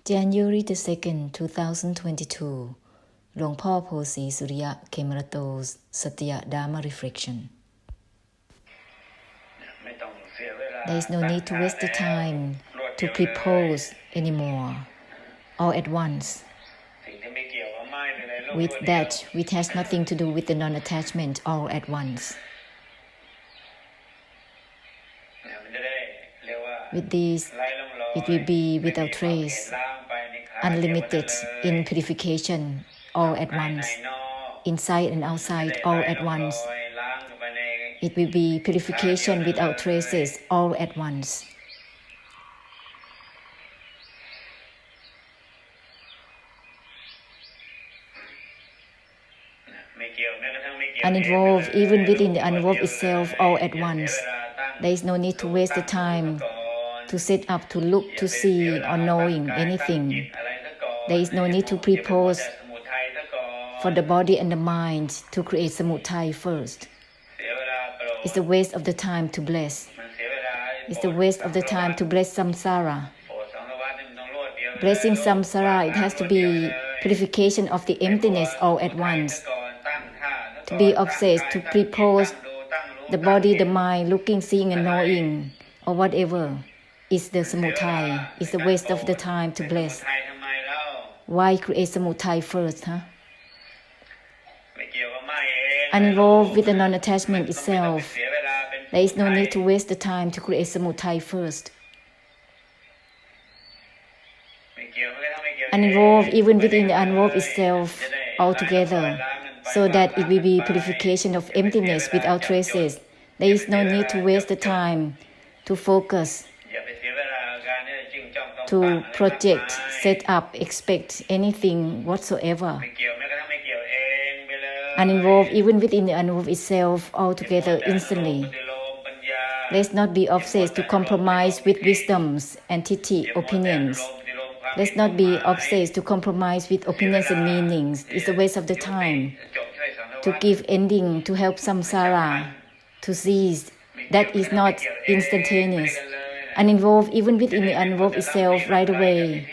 January the 2nd, 2022 Luang Phosri Suriya Khemarato's Satya Dharma Reflection. There is no need to waste the time to pre-pose anymore, all at once. With that, which has nothing to do with the non-attachment all at once. With this, it will be without trace, unlimited in purification all at once, inside and outside all at once. It will be purification without traces all at once. Uninvolved even within the uninvolved itself all at once. There is no need to waste the time to set up, to look, to see, or knowing anything. There is no need to pre-pose for the body and the mind to create Samudhaya first. It's a waste of the time to bless. It's a waste of the time to bless samsara. Blessing samsara, it has to be purification of the emptiness all at once. To be obsessed, to pre-pose the body, the mind, looking, seeing and knowing, or whatever, is the Samudhaya. It's a waste of the time to bless. Why create Samudhaya first, Uninvolved with the non-attachment itself, there is no need to waste the time to create Samudhaya first. Uninvolved even within the uninvolved itself altogether, so that it will be purification of emptiness without traces. There is no need to waste the time to focus, to project, set up, expect anything whatsoever. Uninvolved even within the uninvolved itself altogether instantly. Let's not be obsessed to compromise with wisdoms and titi opinions. Let's not be obsessed to compromise with opinions and meanings. It's a waste of the time to give ending, to help samsara to cease. That is not instantaneous. Uninvolved even within the uninvolved itself right away.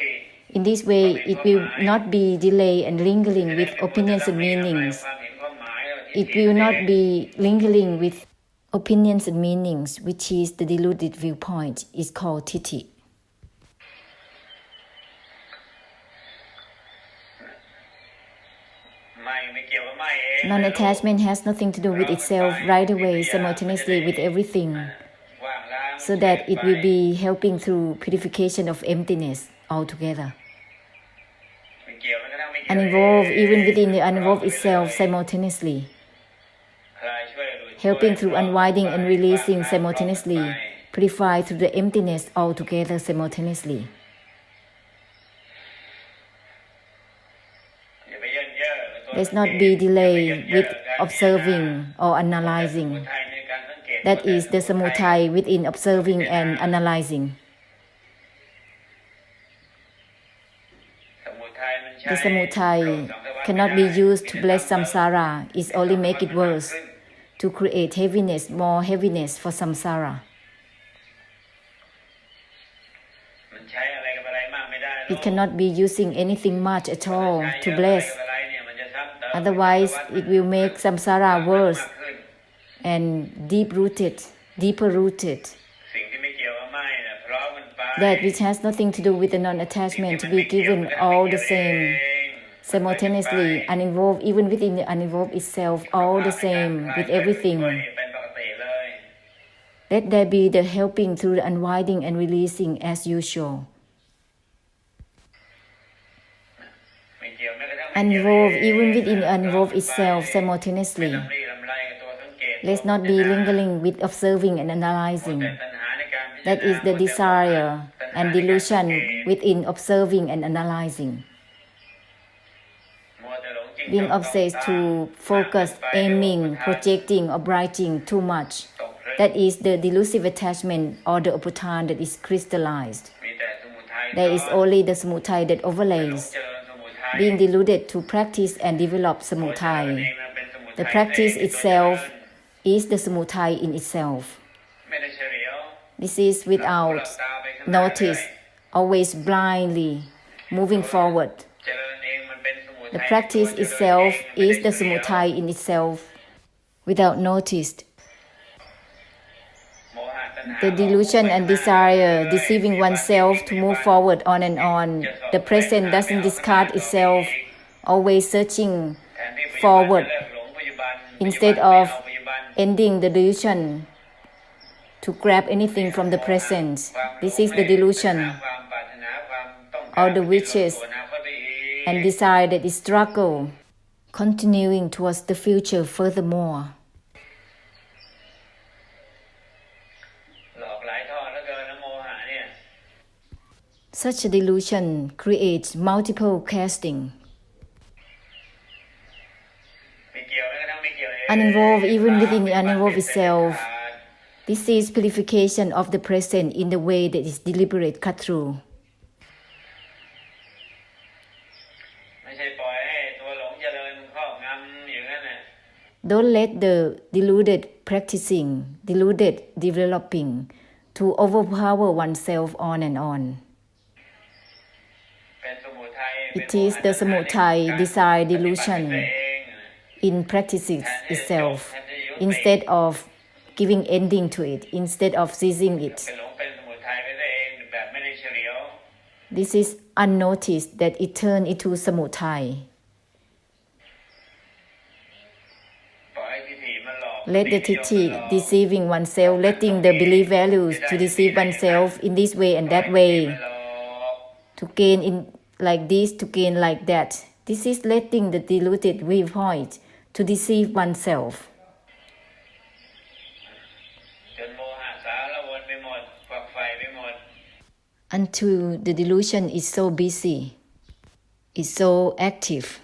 In this way, it will not be delay and lingering with opinions and meanings. It will not be lingering with opinions and meanings, which is the deluded viewpoint. It's called titi. Non-attachment has nothing to do with itself right away, simultaneously with everything, so that it will be helping through purification of emptiness altogether. Uninvolved even within the uninvolved itself simultaneously, helping through unwinding and releasing simultaneously, purify through the emptiness altogether simultaneously. Let's not be delayed with observing or analyzing. That is the Samudhaya within observing and analyzing. The Samudhaya cannot be used to bless samsara. It only make it worse, to create heaviness, more heaviness for samsara. It cannot be using anything much at all to bless. Otherwise, it will make samsara worse and deeper rooted. That which has nothing to do with the non-attachment to be given all the same, simultaneously, uninvolved even within the uninvolved itself, all the same with everything. Let there be the helping through the unwinding and releasing as usual. Uninvolved even within the uninvolved itself simultaneously. Let's not be lingering with observing and analyzing. That is the desire and delusion within observing and analyzing. Being obsessed to focus, aiming, projecting, or brighting too much. That is the delusive attachment or the upadana that is crystallized. There is only the Samudhaya that overlays. Being deluded to practice and develop Samudhaya. The practice itself is the Samudhaya in itself. This is without notice, always blindly moving forward. The practice itself is the samudaya in itself, without notice. The delusion and desire, deceiving oneself to move forward on and on. The present doesn't discard itself, always searching forward instead of ending the delusion to grab anything from the present. This is the delusion, all the wishes and desire that is struggle, continuing towards the future furthermore. Such a delusion creates multiple casting. Uninvolved even within the uninvolved itself. This is purification of the present in the way that is deliberate cut through. Don't let the deluded practicing, deluded developing to overpower oneself on and on. It is the samudaya, desire, delusion in practices itself, instead of giving ending to it, instead of seizing it. This is unnoticed that it turns into samudaya. Let the tithi, deceiving oneself, letting the belief values to deceive oneself in this way and that way, to gain in like this, to gain like that. This is letting the deluded viewpoint to deceive oneself. Until the delusion is so busy, is so active.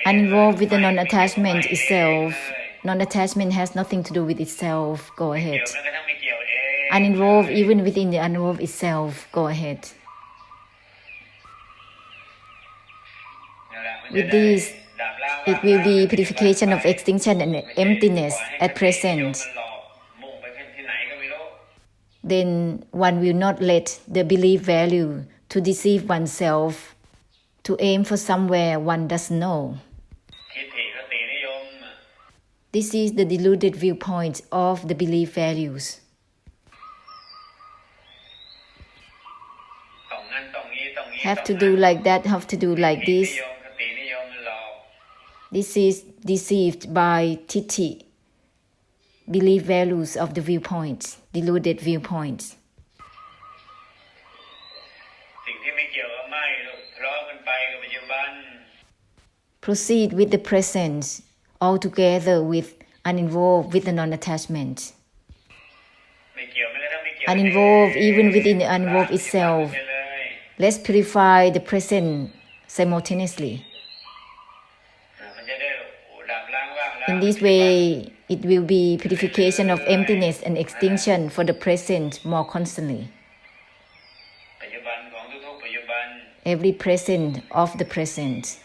Uninvolved with the non-attachment itself. Non-attachment has nothing to do with itself. Go ahead. Uninvolved even within the uninvolved itself. Go ahead. With this, it will be purification of extinction and emptiness at present. Then one will not let the belief value to deceive oneself, to aim for somewhere one doesn't know. This is the deluded viewpoint of the belief values. Have to do like that, have to do like this. This is deceived by tithi, belief values of the viewpoints, deluded viewpoints. Proceed with the present, all together with uninvolved with the non-attachment. Uninvolved even within the uninvolved itself. Let's purify the present simultaneously. In this way, it will be purification of emptiness and extinction for the present more constantly. Every present of the present.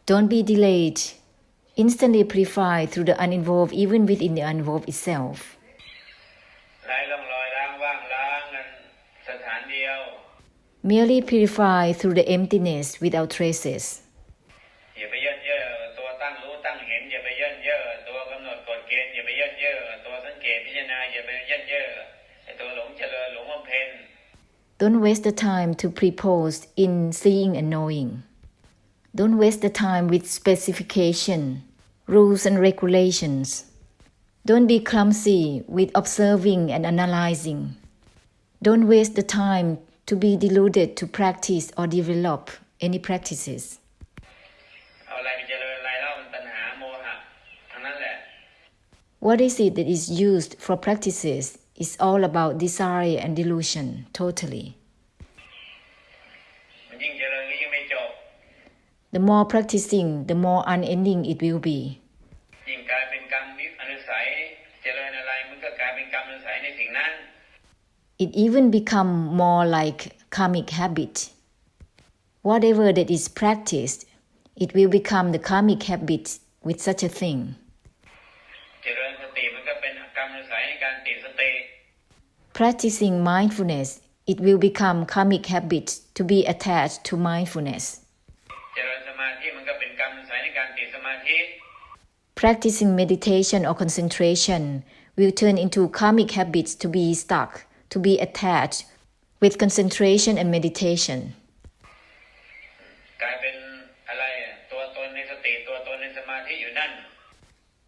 Don't be delayed. Instantly purify through the uninvolved even within the uninvolved itself. Merely purify through the emptiness without traces. Don't waste the time to pre-pose in seeing and knowing. Don't waste the time with specification, rules and regulations. Don't be clumsy with observing and analyzing. Don't waste the time to be deluded to practice or develop any practices. What is it that is used for practices is all about desire and delusion, totally. The more practicing, the more unending it will be. It even become more like karmic habit. Whatever that is practiced, it will become the karmic habit with such a thing. Practicing mindfulness, it will become karmic habit to be attached to mindfulness. Practicing meditation or concentration will turn into karmic habits to be stuck, to be attached with concentration and meditation.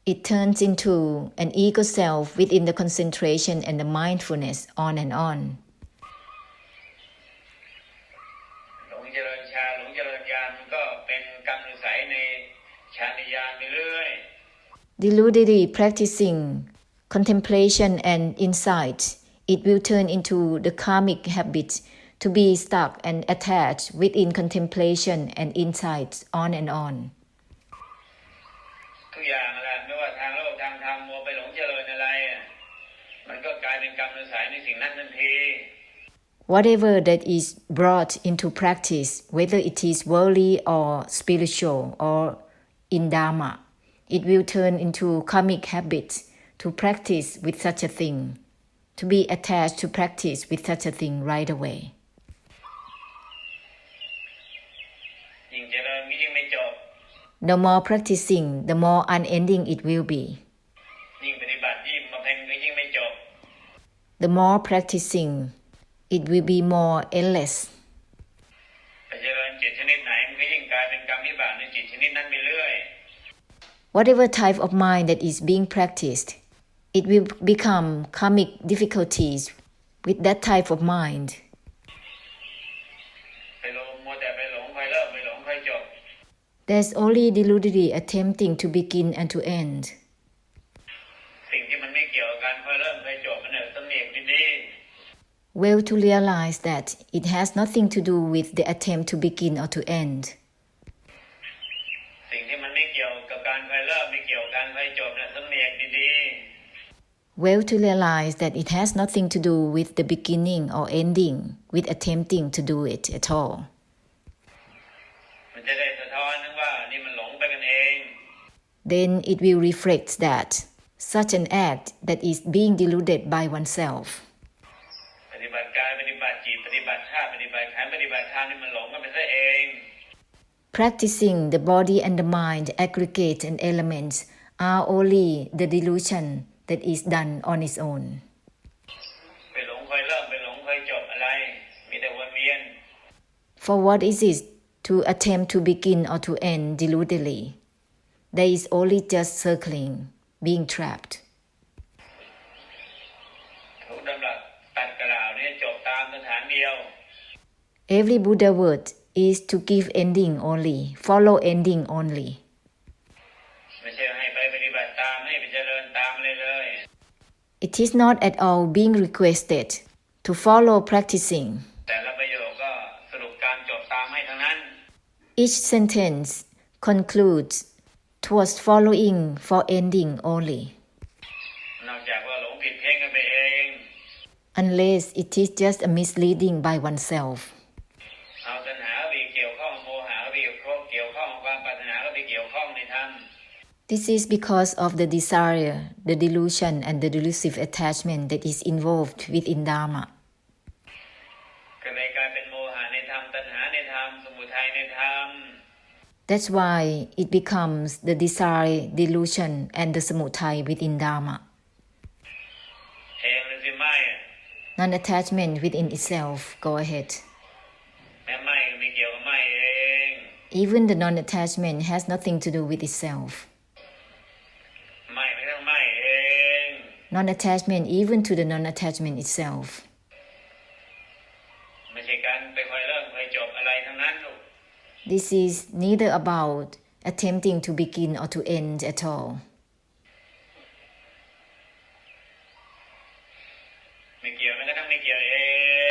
It turns into an ego self within the concentration and the mindfulness on and on. Deludedly practicing contemplation and insight, it will turn into the karmic habit to be stuck and attached within contemplation and insight on and on. Whatever that is brought into practice, whether it is worldly or spiritual or in Dharma, it will turn into karmic habits to practice with such a thing, to be attached to practice with such a thing right away. The more practicing, the more unending it will be. The more practicing, it will be more endless. Whatever type of mind that is being practiced, it will become karmic difficulties with that type of mind. There's only deludedly attempting to begin and to end. Well to realize that it has nothing to do with the attempt to begin or to end. Well to realize that it has nothing to do with the beginning or ending, with attempting to do it at all. Then it will reflect that such an act that is being deluded by oneself. Practicing the body and the mind, aggregate and elements, are only the delusion that is done on its own. For what is it to attempt to begin or to end deludedly? There is only just circling, being trapped. Every Buddha word is to give ending only, follow ending only. It is not at all being requested to follow practicing. Each sentence concludes towards following for ending only. Unless it is just a misleading by oneself. This is because of the desire, the delusion, and the delusive attachment that is involved within Dharma. That's why it becomes the desire, delusion, and the Samudhaya within Dharma. Non-attachment within itself. Go ahead. Even the non-attachment has nothing to do with itself. Non-attachment even to the non-attachment itself. This is neither about attempting to begin or to end at all.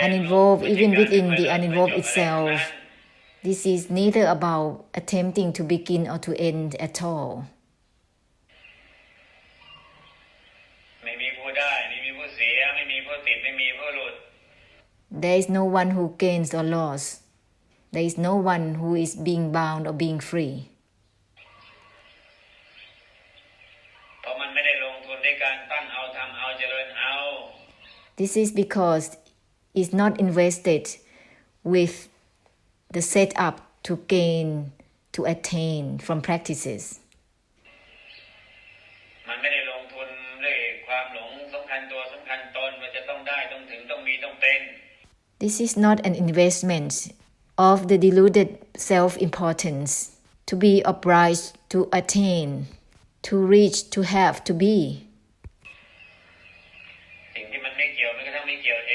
Uninvolved even within the uninvolved itself. This is neither about attempting to begin or to end at all. There is no one who gains or loses. There is no one who is being bound or being free. เพราะมันไม่ได้ลงทุนในการตั้งเอาทำเอาเจริญเอา This is because it's not invested with the setup to gain, to attain from practices. มันไม่ได้ลงทุนด้วยความหลงสำคัญตัวสำคัญตนว่าจะต้องได้ต้องถึงต้องมีต้องเป็น This is not an investment of the deluded self-importance to be obliged to attain, to reach, to have, to be. สิ่งที่มันไม่เกี่ยวมันก็ทั้งไม่เกี่ยวเอ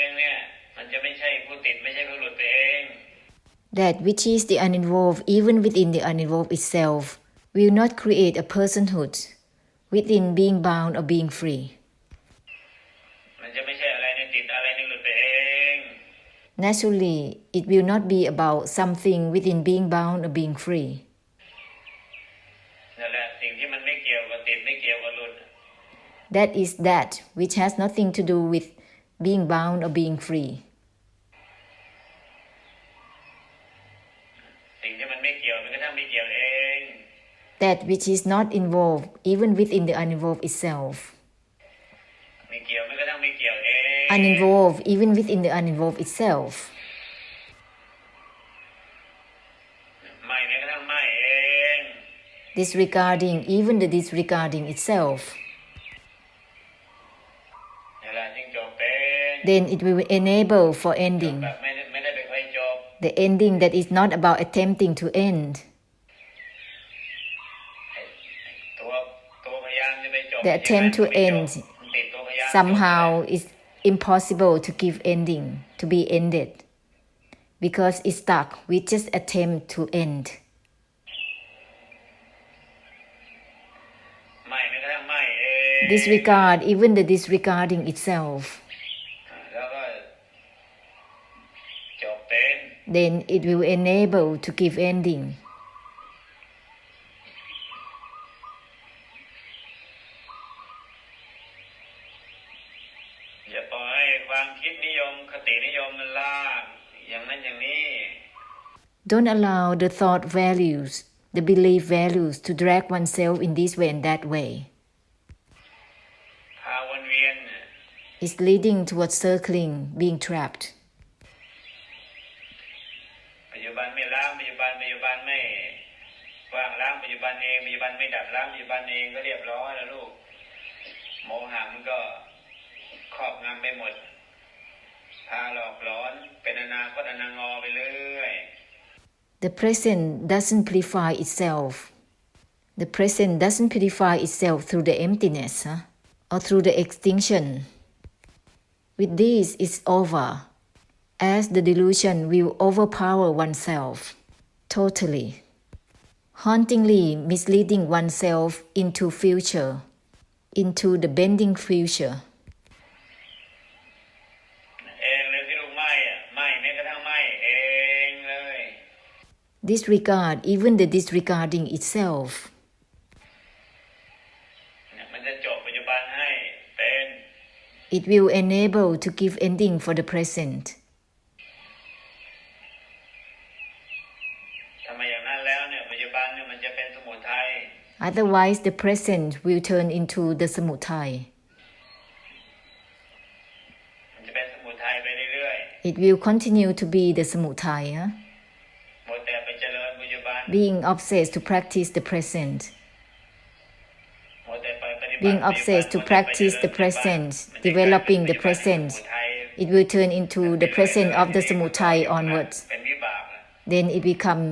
งเนี่ยมันจะไม่ใช่ผู้ติดไม่ใช่ผู้หลุดไปเอง That which is the uninvolved even within the uninvolved itself will not create a personhood within being bound or being free. มันจะไม่ใช่อะไรในติดอะไรในหลุดไปเอง Naturally, it will not be about something within being bound or being free. นั่นแหละสิ่งที่มันไม่เกี่ยวกับติดไม่เกี่ยวกับหลุด That is that which has nothing to do with being bound or being free. สิ่งที่มันไม่เกี่ยวมันก็ทั้งไม่เกี่ยวเอง That which is not involved even within the uninvolved itself. ไม่เกี่ยวมันก็ทั้งไม่เกี่ยวเอง Uninvolved even within the uninvolved itself. ไม่แม้กระทั่งไม่เอง Disregarding even the disregarding itself. นั่นแหละจึงจบเป็น Then it will enable for จบ ending. แบบไม่ได้ไปค่อยจบ The ending that is not about attempting to end. ตัวพยายามจะไปจบ The attempt to end มันติดตัวพยายาม somehow is impossible to give ending, to be ended. Because it's stuck with just attempt to end. ไม่แม้กระทั่งไม่เอง Disregard even the disregarding itself. แล้วก็จบเป็น Then it will enable to give ending. อย่าปล่อยให้ความคิดนิยมคตินิยมมันลากอย่างนั้นอย่างนี้ Don't allow the thought values, the belief values to drag oneself in this way and that way. พาวนเวียน It's leading towards circling, being trapped. ปัจจุบันไม่ล้างปัจจุบันไม่ว่างล้างปัจจุบันเองปัจจุบันไม่ดับล้างปัจจุบันเองก็เรียบร้อยแล้วลูกโมหะมันก็ครอบงำไปหมดพาหลอกหลอนเป็นอนาคตอนังงอไปเรื่อย The present doesn't purify itself. The present doesn't purify itself through the emptiness or through the extinction. With this, it's over, as the delusion will overpower oneself totally, hauntingly misleading oneself into future, into the bending future. เองเลยที่ลูกไม่แม้กระทั่งไม่เองเลย Disregard even the disregarding itself. มันจะจบปัจจุบันให้เป็น It will enable to give ending for the present. ทำไมอย่างนั้นแล้วเนี่ยปัจจุบันเนี่ยมันจะเป็นสมุทัย Otherwise, the present will turn into the Samudhaya. มันจะเป็นสมุทัยไปเรื่อย It will continue to be the Samudhaya, ๆหมดแต่ไปเจริญปัจจุบัน being obsessed to practice the present. หมดแต่ไปปฏิบัติ Being obsessed to practice the present, developing the present, it will turn into the present of the Samudhaya onwards. เป็นวิบาก Then it become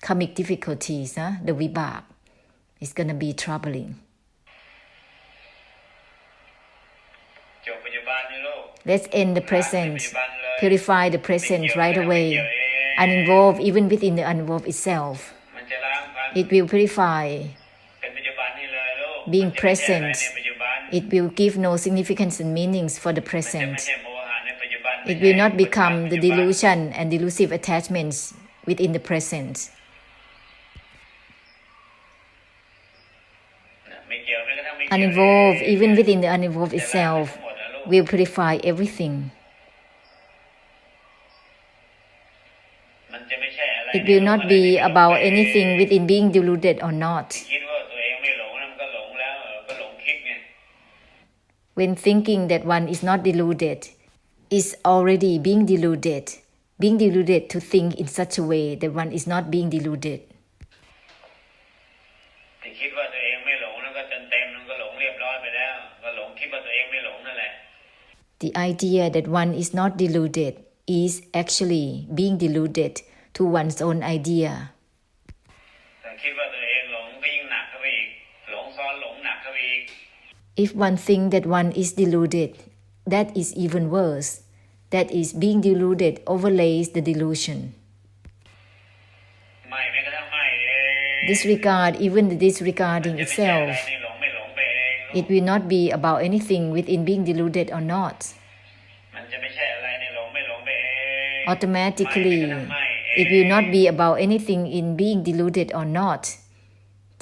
karmic difficulties, the vibhak. It's going to be troubling. จบปัจจุบันนี่ลูก Let's end the present, purify the present right away, uninvolved even within the uninvolved itself. มันจะล้างความ It will purify เป็นปัจจุบันนี่เลยลูก being มันจะไม่ใช่อะไร present. ในปัจจุบัน It will give no significance and meanings for the มันจะ present. ไม่ใช่โมหะในปัจจุบัน It will not become the delusion and delusive attachments within the present. ไม่เกี่ยวแม้กระทั่งไม่เกี่ยว Uninvolved, even within the uninvolved itself, will purify everything. มัน จะไม่ใช่อะไร It will not be about anything within being deluded or not. คิดว่าตัวเองไม่หลงแล้วมันก็หลงแล้วก็หลงคิดไง When thinking that one is not deluded, is already being deluded. Being deluded to think in such a way that one is not being deluded. ที่คิดว่าตัวเองไม่หลงแล้วก็จนเต็มมันก็หลงเรียบร้อยไปแล้วก็หลงคิดว่าตัวเองไม่หลงนั่นแหละ The idea that one is not deluded is actually being deluded to one's own idea. แต่คิดว่าตัวเองหลงก็ยิ่งหนักเข้าไปอีกหลงซ้อนหลงหนักเข้าไปอีก If one thinks that one is deluded, that is even worse. That is, being deluded overlays the delusion. ไม่แม้กระทั่งไม่เอง Disregard, even the disregarding จะไม่ใช่อะไร itself. ในหลงไม่หลงไปเอง It will not be about anything within being deluded or not. มันจะไม่ใช่อะไรในหลงไม่หลงไปเอง Automatically, ไม่แม้กระทั่งไม่เอง it will not be about anything in being deluded or not.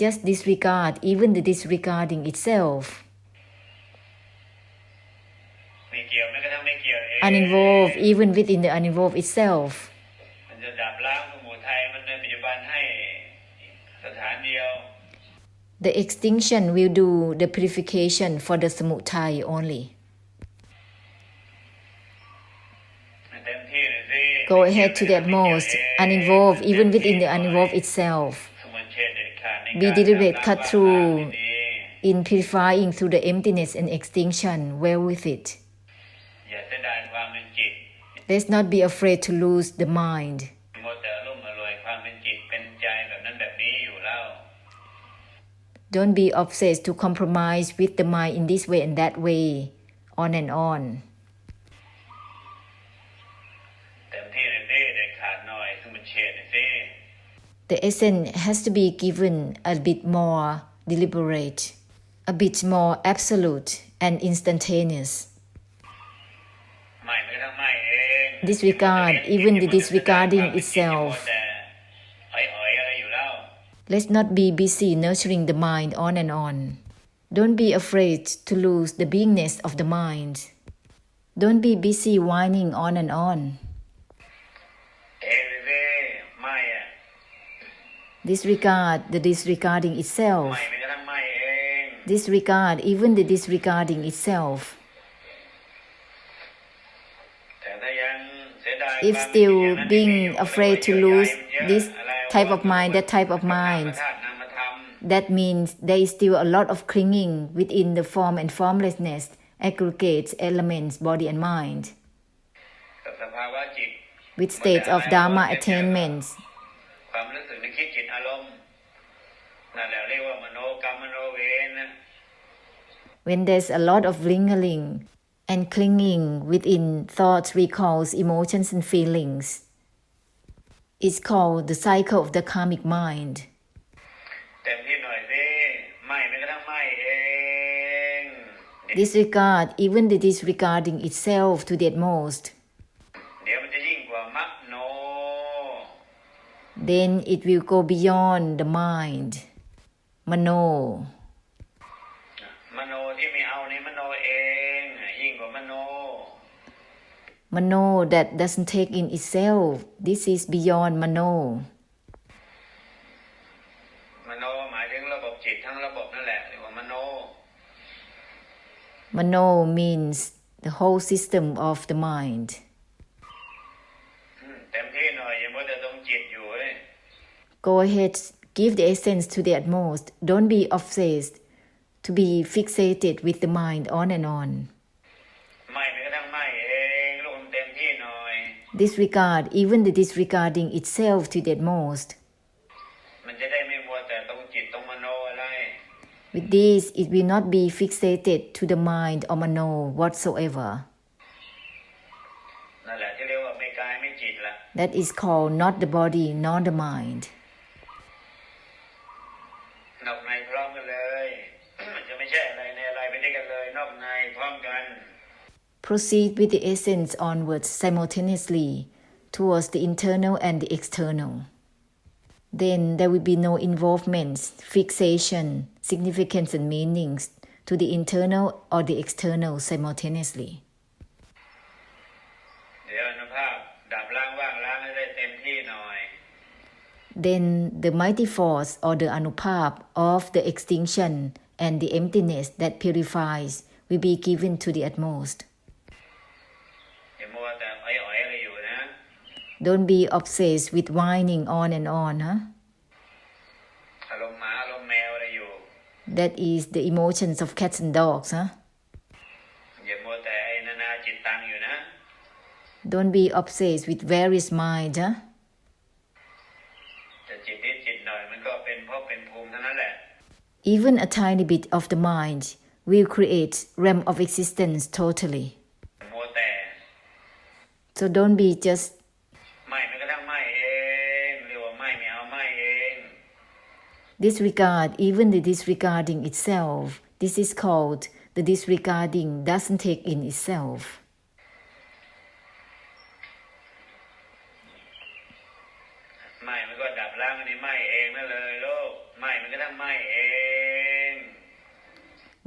Just disregard, even the disregarding itself. ไม่เกี่ยวแม้กระทั่งไม่เกี่ยวเอง Uninvolved, even within the uninvolved itself. มันจะดับล้างสมุทัยมันในปัจจุบันให้สถานเดียว The extinction will do the purification for the Samudhaya only. เต็มที่เลยสิ Go ahead to the utmost, uninvolved, even within the uninvolved itself. สมุทัยเด็ดขาดใน Be การ deliberate, ดับ cut ล้าง through ไม่ดี in purifying through the emptiness and extinction, well with it. อย่าเสียดายความเป็นจิต Let's not be afraid to lose the mind. มัวแต่รุ่มอร่วยความเป็นจิตเป็นใจแบบนั้นแบบนี้อยู่แล้ว Don't be obsessed to compromise with the mind in this way and that way, on and on. เต็มที่เลยสิเด็ดขาดหน่อยสมุทัยเลยสิ The essence has to be given a bit more deliberate, a bit more absolute and instantaneous. ไม่ทั้งไม่เอง Disregard, even the disregarding itself. แต่อ่อยๆอะไรอยู่แล้ว Let's not be busy nurturing the mind on and on. Don't be afraid to lose the beingness of the mind. Don't be busy whining on and on. เองเลยไม่อะ Disregard the disregarding itself. ไม่ทั้งไม่เอง Disregard even the disregarding itself. แต่ถ้ายังเสียดาย If still being afraid to lose this type of mind, that type of mind, that means there is still a lot of clinging within the form and formlessness, aggregates, elements, body and mind. กับสภาวะจิต With states of Dharma attainments, ความรู้สึกนึกคิดจิตอารมณ์นั่นแหละเรียกว่ามโนกรรมมโนเวรนะ when there's a lot of lingering and clinging within thoughts, recalls, emotions and feelings, it's called the cycle of the karmic mind. เต็มที่หน่อยสิไม่กระทั่งไม่เอง Disregard even the disregarding itself to the utmost. เดี๋ยวมันจะยิ่งกว่ามโน Then it will go beyond the mind. Mano. มโนที่ไม่เอาในมโนเองยิ่งกว่ามโน Mano that doesn't take in itself. This is beyond Mano. มโนหมายถึงระบบจิตทั้งระบบนั่นแหละเรียกว่ามโน Mano means the whole system of the mind. เต็มที่หน่อยอย่ามัวแต่ตรงจิตอยู่เว้ย Go ahead, give the essence to the utmost. Don't be obsessed to be fixated with the mind on and on. ไม่กระทั่งไม่เองลูกเต็มที่หน่อย Disregard even the disregarding itself to the utmost. มันจะได้ไม่มัวแต่ตรงจิตตรงมโนอะไร With this, it will not be fixated to the mind or Mano whatsoever. นั่นแหละที่เรียกว่าไม่กายไม่จิตละ That is called not the body nor the mind. นอกในพร้อมกันเลยจะไม่ใช่อะไรในอะไรไปด้วยกันเลยนอกในพร้อมกัน Proceed with the essence onwards simultaneously towards the internal and the external. Then there will be no involvements, fixation, significance and meanings to the internal or the external simultaneously. เดี๋ยวอนุภาพดับล้างว่างล้างให้ได้เต็มที่หน่อย then the mighty force or the anupap of the extinction and the emptiness that purifies will be given to the utmost. อย่ามัวแต่อ้อยๆอะไรอยู่นะ Don't be obsessed with whining on and on, huh? อารมณ์หมาอารมณ์แมวอะไรอยู่ That is the emotions of cats and dogs, huh? อย่ามัวแต่ไอ้นานาจิตตังอยู่นะ Don't be obsessed with various minds, huh? จะจิตนิดจิตหน่อยมันก็เป็นภพเป็นภูมิเท่านั้นแหละ Even a tiny bit of the mind will create realm of existence totally. มัวแต่ So don't be just ไม่กระทั่งไม่เองเรียกว่าไม่เอาไม่เอง disregard even the disregarding itself. This is called the disregarding doesn't take in itself. ไม่มันก็ดับล้างอันนี้ไม่เองนั่นเลยโลกไม่มันกระทั่งไม่เอง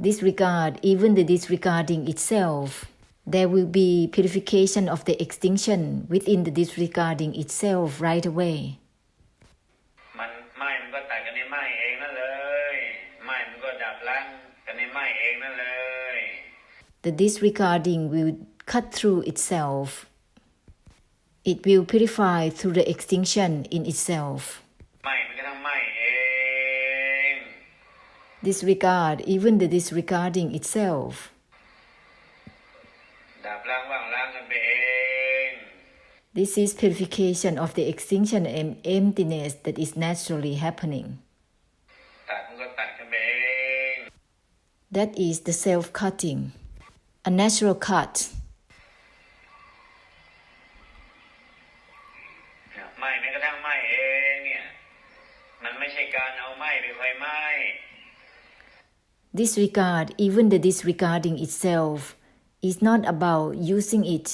Disregard even the disregarding itself. There will be purification of the extinction within the disregarding itself right away. มันไม่มันก็ตัดกันในไม่เองนั่นเลยไม่มันก็ดับล้างกันในไม่เองนั่นเลย The disregarding will cut through itself. It will purify through the extinction in itself. ไม่มันก็ทั้งไม่เอง Disregard even the disregarding itself. ดับล้างว่างล้างกันไปเอง This is purification of the extinction and emptiness that is naturally happening. ตัดมันก็ตัดกันไปเอง That is the self-cutting, a natural cut. ไม่แม้กระทั่งไม่เองเนี่ยมันไม่ใช่การเอาไม่ไปไฟไหม้ Disregard even the disregarding itself is not about using it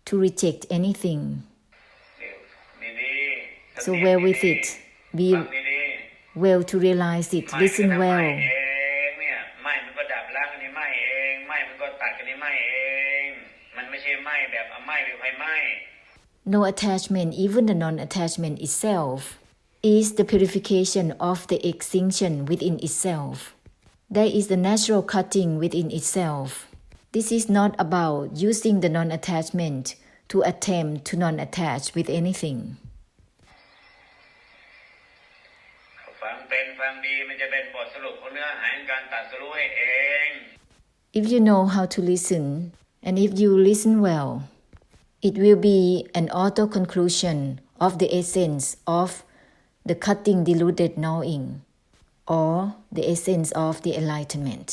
to reject anything. ดีๆ So well with it. Be ฟังดี well to realize it. ๆ Listen ไม่ well. เองเนี่ยไม่มันก็ดับล้างกันในไม่เองไม่มันก็ตัดกันในไม่เองมันไม่ใช่ไม่แบบเอาไม่ไปไฟไหม้ No attachment, even the non-attachment itself, is the purification of the extinction within itself. There is the natural cutting within itself. This is not about using the non-attachment to attempt to non-attach with anything. ฟังเป็นฟังดีมันจะเป็นบทสรุปของเนื้อหาของการตรัสรู้ให้เอง If you know how to listen, and if you listen well, it will be an auto-conclusion of the essence of the cutting deluded knowing, or the essence of the enlightenment.